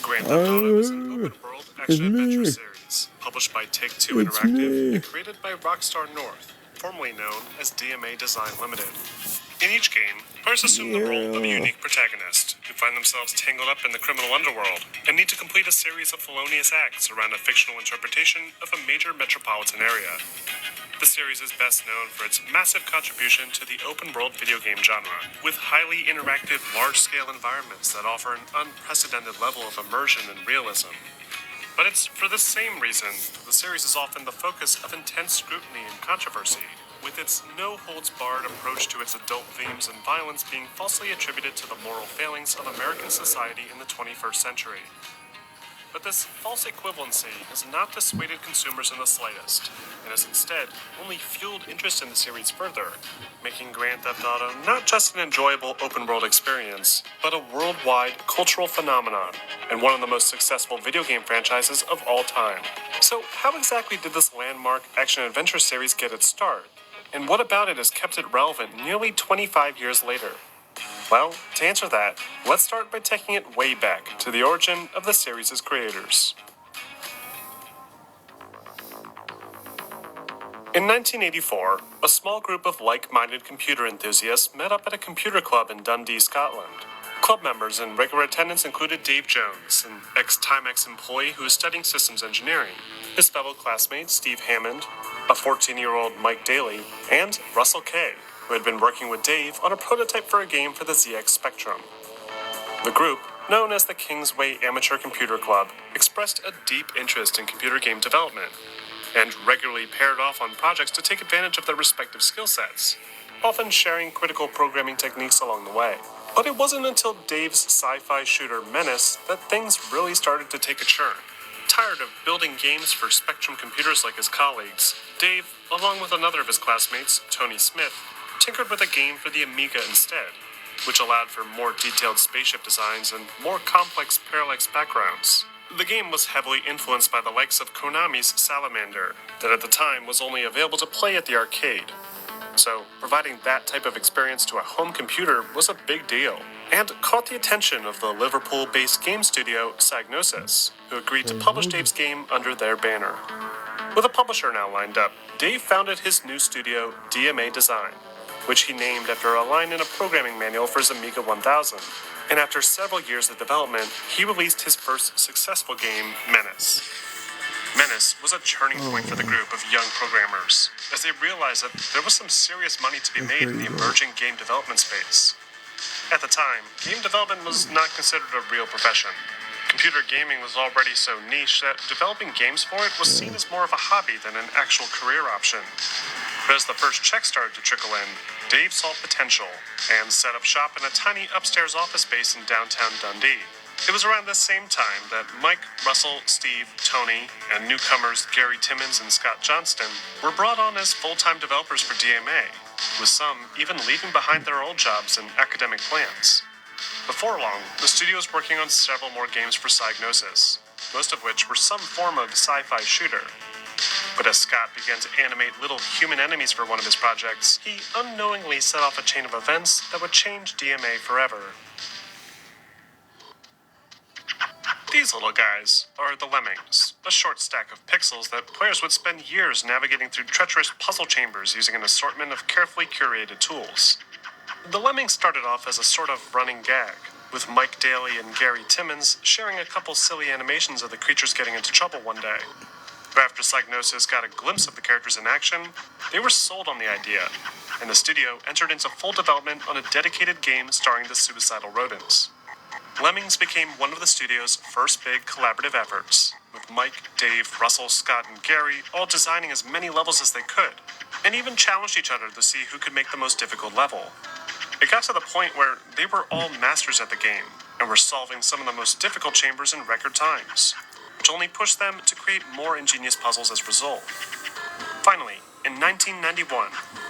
Grand Theft Auto is an open-world action-adventure series published by Take-Two Interactive and created by Rockstar North, formerly known as DMA Design Limited. In each game, players assume the role of a unique protagonist who find themselves tangled up in the criminal underworld and need to complete a series of felonious acts around a fictional interpretation of a major metropolitan area. The series is best known for its massive contribution to the open-world video game genre, with highly interactive, large-scale environments that offer an unprecedented level of immersion and realism. But it's for this same reason the series is often the focus of intense scrutiny and controversy, with its no-holds-barred approach to its adult themes and violence being falsely attributed to the moral failings of American society in the 21st century. But this false equivalency has not dissuaded consumers in the slightest, and has instead only fueled interest in the series further, making Grand Theft Auto not just an enjoyable open-world experience, but a worldwide cultural phenomenon, and one of the most successful video game franchises of all time. So how exactly did this landmark action-adventure series get its start? And what about it has kept it relevant nearly 25 years later? Well, to answer that, let's start by taking it way back to the origin of the series' creators. In 1984, a small group of like-minded computer enthusiasts met up at a computer club in Dundee, Scotland. Club members in regular attendance included Dave Jones, an ex-Timex employee who was studying systems engineering, his fellow classmate Steve Hammond, a 14-year-old Mike Daly, and Russell Kay, who had been working with Dave on a prototype for a game for the ZX Spectrum. The group, known as the Kingsway Amateur Computer Club, expressed a deep interest in computer game development, and regularly paired off on projects to take advantage of their respective skill sets, often sharing critical programming techniques along the way. But it wasn't until Dave's sci-fi shooter Menace that things really started to take a turn. Tired of building games for Spectrum computers like his colleagues, Dave, along with another of his classmates, Tony Smith, tinkered with a game for the Amiga instead, which allowed for more detailed spaceship designs and more complex parallax backgrounds. The game was heavily influenced by the likes of Konami's Salamander, that at the time was only available to play at the arcade. So, providing that type of experience to a home computer was a big deal, and caught the attention of the Liverpool-based game studio Psygnosis, who agreed to publish Dave's game under their banner. With a publisher now lined up, Dave founded his new studio, DMA Design, which he named after a line in a programming manual for his Amiga 1000. And after several years of development, he released his first successful game, Menace. Menace was a turning point for the group of young programmers, as they realized that there was some serious money to be made in the emerging game development space. At the time, game development was not considered a real profession. Computer gaming was already so niche that developing games for it was seen as more of a hobby than an actual career option. But as the first checks started to trickle in, Dave saw potential and set up shop in a tiny upstairs office space in downtown Dundee. It was around this same time that Mike, Russell, Steve, Tony, and newcomers Gary Timmons and Scott Johnston were brought on as full-time developers for DMA, with some even leaving behind their old jobs and academic plans. Before long, the studio was working on several more games for Psygnosis, most of which were some form of sci-fi shooter. But as Scott began to animate little human enemies for one of his projects, he unknowingly set off a chain of events that would change DMA forever. These little guys are the Lemmings, a short stack of pixels that players would spend years navigating through treacherous puzzle chambers using an assortment of carefully curated tools. The Lemmings started off as a sort of running gag, with Mike Daly and Gary Timmons sharing a couple silly animations of the creatures getting into trouble one day. But after Psygnosis got a glimpse of the characters in action, they were sold on the idea, and the studio entered into full development on a dedicated game starring the suicidal rodents. Lemmings became one of the studio's first big collaborative efforts, with Mike, Dave, Russell, Scott, and Gary all designing as many levels as they could, and even challenged each other to see who could make the most difficult level. It got to the point where they were all masters at the game, and were solving some of the most difficult chambers in record times, which only pushed them to create more ingenious puzzles as a result. Finally, in 1991,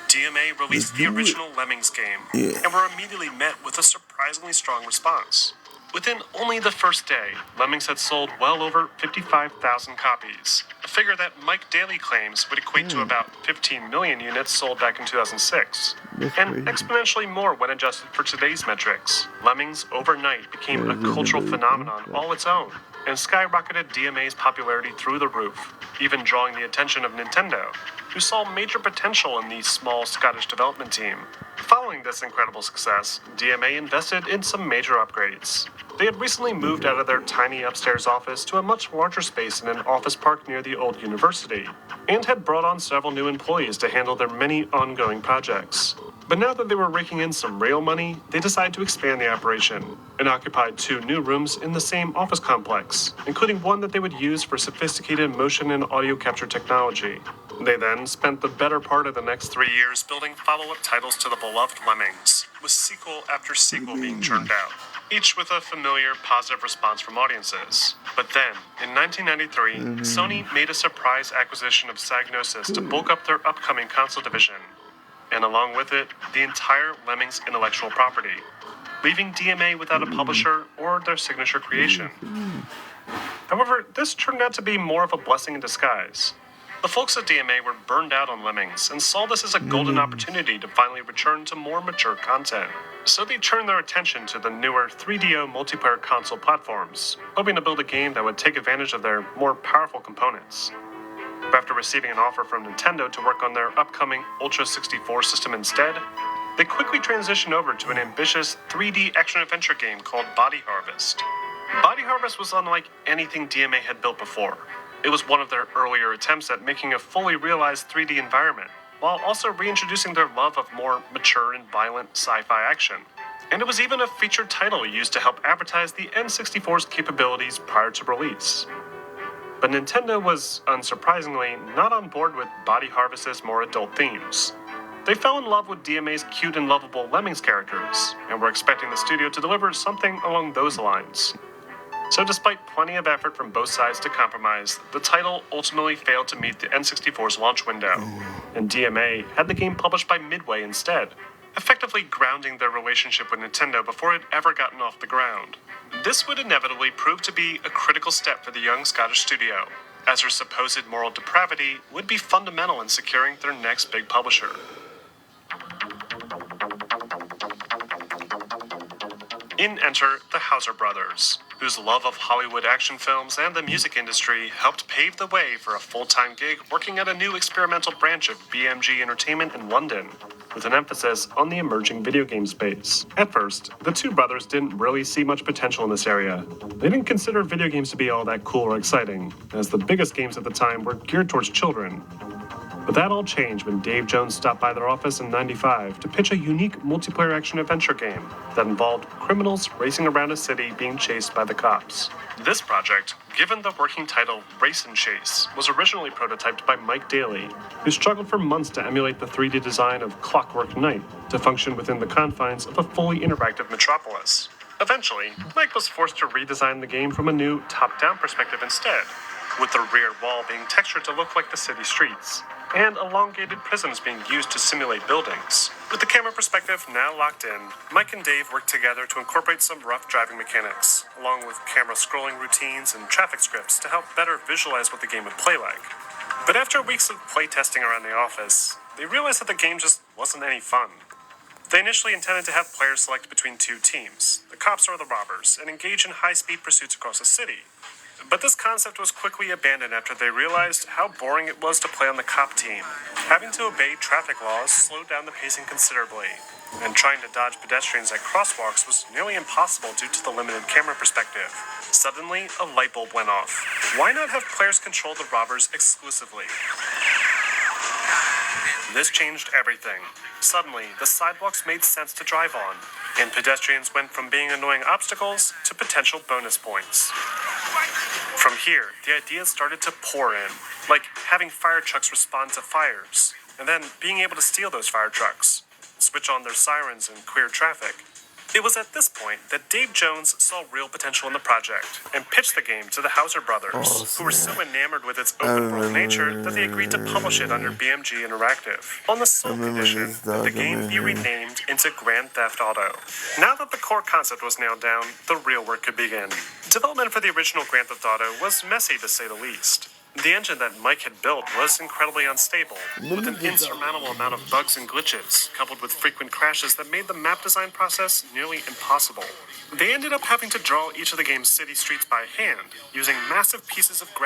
DMA released the original Lemmings game, and were immediately met with a surprisingly strong response. Within only the first day, Lemmings had sold well over 55,000 copies, a figure that Mike Daly claims would equate to about 15 million units sold back in 2006, and exponentially more when adjusted for today's metrics. Lemmings overnight became a cultural phenomenon all its own, and skyrocketed DMA's popularity through the roof, even drawing the attention of Nintendo, who saw major potential in the small Scottish development team. Following this incredible success, DMA invested in some major upgrades. They had recently moved out of their tiny upstairs office to a much larger space in an office park near the old university, and had brought on several new employees to handle their many ongoing projects. But now that they were raking in some real money, they decided to expand the operation, and occupied 2 new rooms in the same office complex, including one that they would use for sophisticated motion and audio capture technology. They then spent the better part of the next 3 years building follow-up titles to the beloved Lemmings, with sequel after sequel being churned out, each with a familiar, positive response from audiences. But then, in 1993, Sony made a surprise acquisition of Psygnosis to bulk up their upcoming console division, and along with it, the entire Lemmings intellectual property, leaving DMA without a publisher or their signature creation. However, this turned out to be more of a blessing in disguise. The folks at DMA were burned out on Lemmings and saw this as a golden opportunity to finally return to more mature content. So they turned their attention to the newer 3DO multiplayer console platforms, hoping to build a game that would take advantage of their more powerful components. But after receiving an offer from Nintendo to work on their upcoming Ultra 64 system instead, they quickly transitioned over to an ambitious 3D action-adventure game called Body Harvest. Body Harvest was unlike anything DMA had built before. It was one of their earlier attempts at making a fully realized 3D environment, while also reintroducing their love of more mature and violent sci-fi action. And it was even a featured title used to help advertise the N64's capabilities prior to release. But Nintendo was, unsurprisingly, not on board with Body Harvest's more adult themes. They fell in love with DMA's cute and lovable Lemmings characters, and were expecting the studio to deliver something along those lines. So despite plenty of effort from both sides to compromise, the title ultimately failed to meet the N64's launch window, and DMA had the game published by Midway instead, effectively grounding their relationship with Nintendo before it had ever gotten off the ground. This would inevitably prove to be a critical step for the young Scottish studio, as their supposed moral depravity would be fundamental in securing their next big publisher. In enter the Houser brothers, whose love of Hollywood action films and the music industry helped pave the way for a full-time gig working at a new experimental branch of BMG Entertainment in London, with an emphasis on the emerging video game space. At first, the two brothers didn't really see much potential in this area. They didn't consider video games to be all that cool or exciting, as the biggest games at the time were geared towards children. But that all changed when Dave Jones stopped by their office in '95 to pitch a unique multiplayer action-adventure game that involved criminals racing around a city being chased by the cops. This project, given the working title Race and Chase, was originally prototyped by Mike Daly, who struggled for months to emulate the 3D design of Clockwork Knight to function within the confines of a fully interactive metropolis. Eventually, Mike was forced to redesign the game from a new top-down perspective instead, with the rear wall being textured to look like the city streets, and elongated prisms being used to simulate buildings. With the camera perspective now locked in, Mike and Dave worked together to incorporate some rough driving mechanics, along with camera scrolling routines and traffic scripts to help better visualize what the game would play like. But after weeks of playtesting around the office, they realized that the game just wasn't any fun. They initially intended to have players select between two teams, the cops or the robbers, and engage in high-speed pursuits across the city. But this concept was quickly abandoned after they realized how boring it was to play on the cop team. Having to obey traffic laws slowed down the pacing considerably, and trying to dodge pedestrians at crosswalks was nearly impossible due to the limited camera perspective. Suddenly, a light bulb went off. Why not have players control the robbers exclusively? This changed everything. Suddenly, the sidewalks made sense to drive on, and pedestrians went from being annoying obstacles to potential bonus points. From here, the ideas started to pour in, like having fire trucks respond to fires, and then being able to steal those fire trucks, switch on their sirens and clear traffic. It was at this point that Dave Jones saw real potential in the project and pitched the game to the Hauser brothers, who were so enamored with its open-world nature that they agreed to publish it under BMG Interactive, on the sole condition that the game be renamed into Grand Theft Auto. Now that the core concept was nailed down, the real work could begin. Development for the original Grand Theft Auto was messy to say the least. The engine that Mike had built was incredibly unstable, with an insurmountable amount of bugs and glitches, coupled with frequent crashes that made the map design process nearly impossible. They ended up having to draw each of the game's city streets by hand, using massive pieces of grass